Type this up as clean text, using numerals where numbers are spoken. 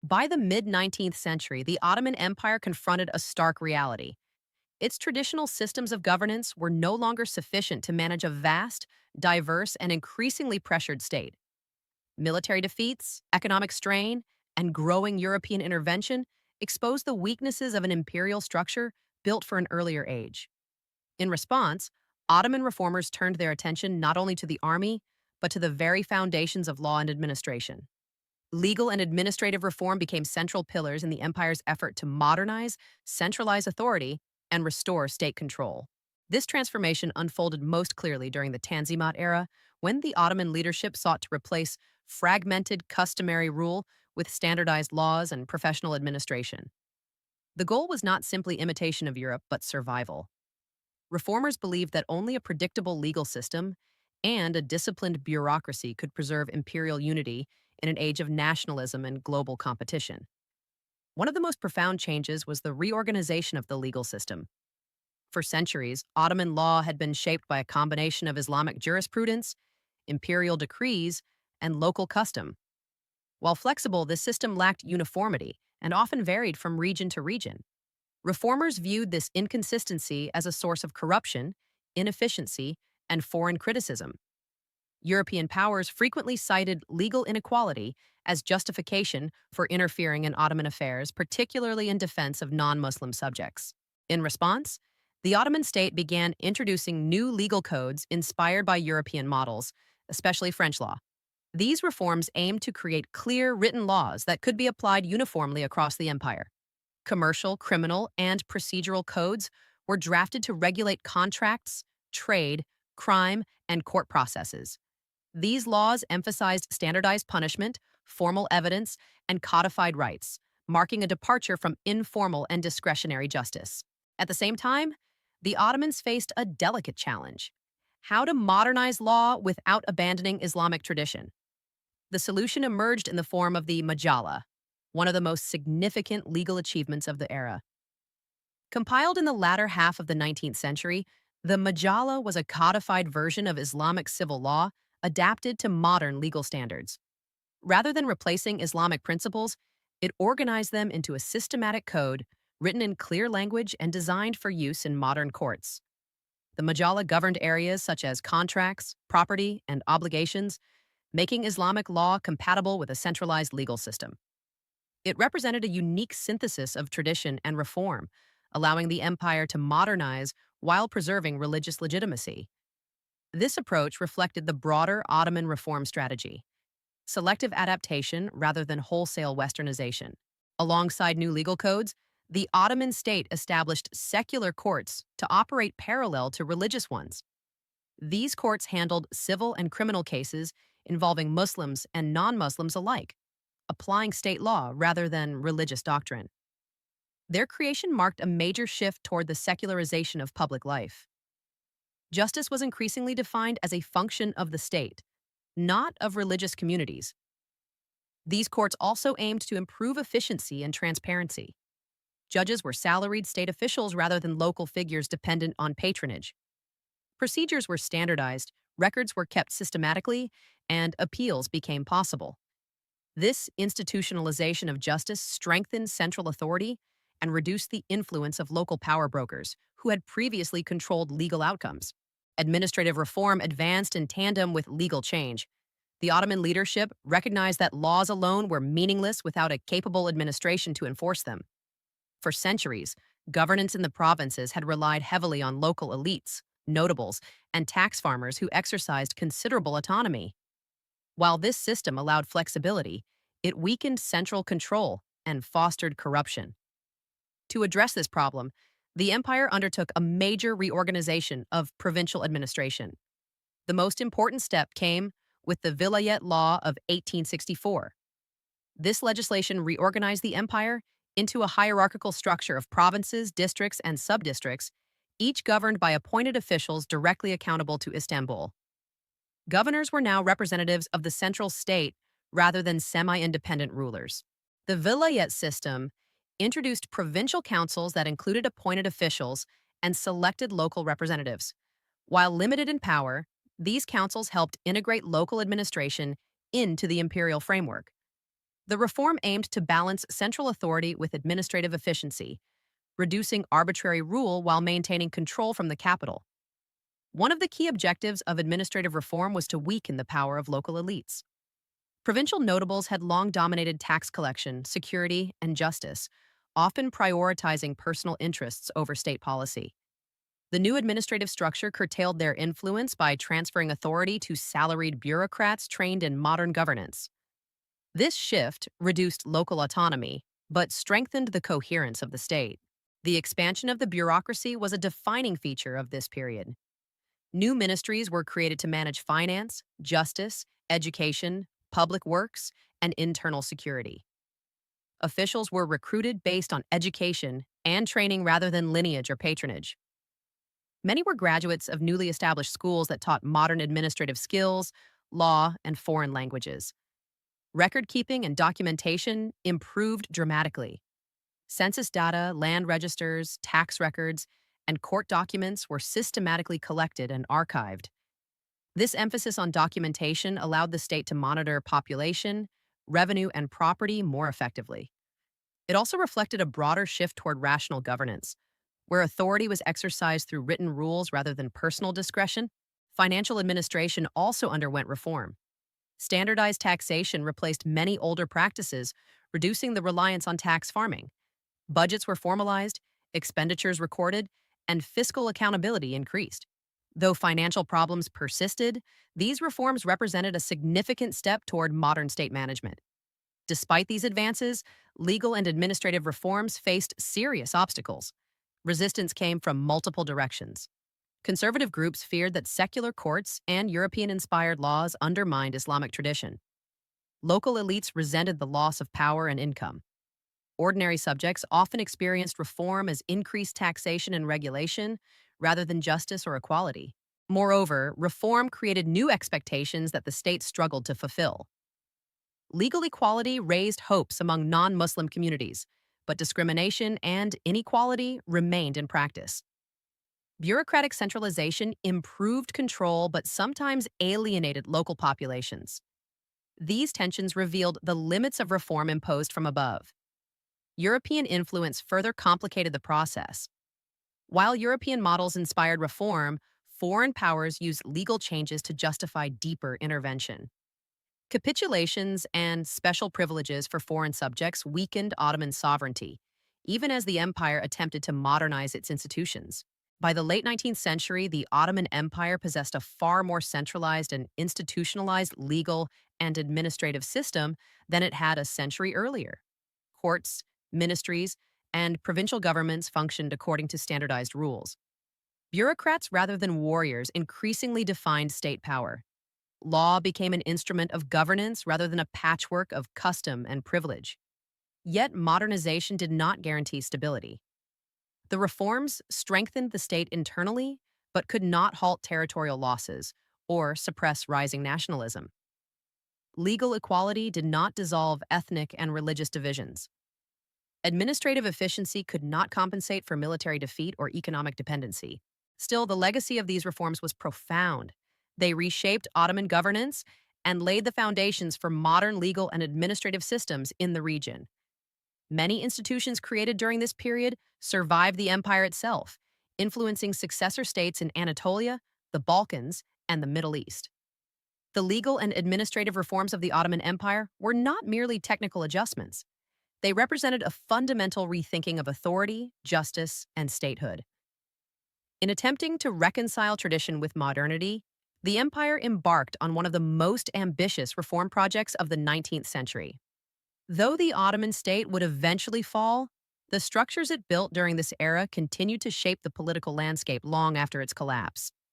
By the mid-19th century, the Ottoman Empire confronted a stark reality. Its traditional systems of governance were no longer sufficient to manage a vast, diverse, and increasingly pressured state. Military defeats, economic strain, and growing European intervention exposed the weaknesses of an imperial structure built for an earlier age. In response, Ottoman reformers turned their attention not only to the army, but to the very foundations of law and administration. Legal and administrative reform became central pillars in the empire's effort to modernize, centralize authority, and restore state control. This transformation unfolded most clearly during the Tanzimat era, when the Ottoman leadership sought to replace fragmented customary rule with standardized laws and professional administration. The goal was not simply imitation of Europe, but survival. Reformers believed that only a predictable legal system and a disciplined bureaucracy could preserve imperial unity in an age of nationalism and global competition. One of the most profound changes was the reorganization of the legal system. For centuries, Ottoman law had been shaped by a combination of Islamic jurisprudence, imperial decrees, and local custom. While flexible, this system lacked uniformity and often varied from region to region. Reformers viewed this inconsistency as a source of corruption, inefficiency, and foreign criticism. European powers frequently cited legal inequality as justification for interfering in Ottoman affairs, particularly in defense of non Muslim subjects. In response, the Ottoman state began introducing new legal codes inspired by European models, especially French law. These reforms aimed to create clear written laws that could be applied uniformly across the empire. Commercial, criminal, and procedural codes were drafted to regulate contracts, trade, crime, and court processes. These laws emphasized standardized punishment, formal evidence, and codified rights, marking a departure from informal and discretionary justice. At the same time, the Ottomans faced a delicate challenge: how to modernize law without abandoning Islamic tradition. The solution emerged in the form of the Majalla, one of the most significant legal achievements of the era. Compiled in the latter half of the 19th century, the Majalla was a codified version of Islamic civil law adapted to modern legal standards. Rather than replacing Islamic principles, it organized them into a systematic code written in clear language and designed for use in modern courts. The Majalla governed areas such as contracts, property, and obligations, making Islamic law compatible with a centralized legal system. It represented a unique synthesis of tradition and reform, allowing the empire to modernize while preserving religious legitimacy. This approach reflected the broader Ottoman reform strategy: selective adaptation rather than wholesale westernization. Alongside new legal codes, the Ottoman state established secular courts to operate parallel to religious ones. These courts handled civil and criminal cases involving Muslims and non-Muslims alike, applying state law rather than religious doctrine. Their creation marked a major shift toward the secularization of public life. Justice was increasingly defined as a function of the state, not of religious communities. These courts also aimed to improve efficiency and transparency. Judges were salaried state officials rather than local figures dependent on patronage. Procedures were standardized, records were kept systematically, and appeals became possible. This institutionalization of justice strengthened central authority and reduced the influence of local power brokers, who had previously controlled legal outcomes. Administrative reform advanced in tandem with legal change. The Ottoman leadership recognized that laws alone were meaningless without a capable administration to enforce them. For centuries, governance in the provinces had relied heavily on local elites, notables, and tax farmers who exercised considerable autonomy. While this system allowed flexibility, it weakened central control and fostered corruption. To address this problem, the empire undertook a major reorganization of provincial administration. The most important step came with the Vilayet Law of 1864. This legislation reorganized the empire into a hierarchical structure of provinces, districts, and subdistricts, each governed by appointed officials directly accountable to Istanbul. Governors were now representatives of the central state rather than semi-independent rulers. The Vilayet system introduced provincial councils that included appointed officials and selected local representatives. While limited in power, these councils helped integrate local administration into the imperial framework. The reform aimed to balance central authority with administrative efficiency, reducing arbitrary rule while maintaining control from the capital. One of the key objectives of administrative reform was to weaken the power of local elites. Provincial notables had long dominated tax collection, security, and justice, often prioritizing personal interests over state policy. The new administrative structure curtailed their influence by transferring authority to salaried bureaucrats trained in modern governance. This shift reduced local autonomy, but strengthened the coherence of the state. The expansion of the bureaucracy was a defining feature of this period. New ministries were created to manage finance, justice, education, public works, and internal security. Officials were recruited based on education and training rather than lineage or patronage. Many were graduates of newly established schools that taught modern administrative skills, law, and foreign languages. Record keeping and documentation improved dramatically. Census data, land registers, tax records, and court documents were systematically collected and archived. This emphasis on documentation allowed the state to monitor population, revenue, and property more effectively. It also reflected a broader shift toward rational governance, where authority was exercised through written rules rather than personal discretion. Financial administration also underwent reform. Standardized taxation replaced many older practices, reducing the reliance on tax farming. Budgets were formalized, expenditures recorded, and fiscal accountability increased. Though financial problems persisted, these reforms represented a significant step toward modern state management. Despite these advances, legal and administrative reforms faced serious obstacles. Resistance came from multiple directions. Conservative groups feared that secular courts and European-inspired laws undermined Islamic tradition. Local elites resented the loss of power and income. Ordinary subjects often experienced reform as increased taxation and regulation rather than justice or equality. Moreover, reform created new expectations that the state struggled to fulfill. Legal equality raised hopes among non-Muslim communities, but discrimination and inequality remained in practice. Bureaucratic centralization improved control but sometimes alienated local populations. These tensions revealed the limits of reform imposed from above. European influence further complicated the process. While European models inspired reform, foreign powers used legal changes to justify deeper intervention. Capitulations and special privileges for foreign subjects weakened Ottoman sovereignty, even as the empire attempted to modernize its institutions. By the late 19th century, the Ottoman Empire possessed a far more centralized and institutionalized legal and administrative system than it had a century earlier. Courts, ministries, and provincial governments functioned according to standardized rules. Bureaucrats rather than warriors increasingly defined state power. Law became an instrument of governance rather than a patchwork of custom and privilege. Yet modernization did not guarantee stability. The reforms strengthened the state internally, but could not halt territorial losses or suppress rising nationalism. Legal equality did not dissolve ethnic and religious divisions. Administrative efficiency could not compensate for military defeat or economic dependency. Still, the legacy of these reforms was profound. They reshaped Ottoman governance and laid the foundations for modern legal and administrative systems in the region. Many institutions created during this period survived the empire itself, influencing successor states in Anatolia, the Balkans, and the Middle East. The legal and administrative reforms of the Ottoman Empire were not merely technical adjustments. They represented a fundamental rethinking of authority, justice, and statehood. In attempting to reconcile tradition with modernity, the empire embarked on one of the most ambitious reform projects of the 19th century. Though the Ottoman state would eventually fall, the structures it built during this era continued to shape the political landscape long after its collapse.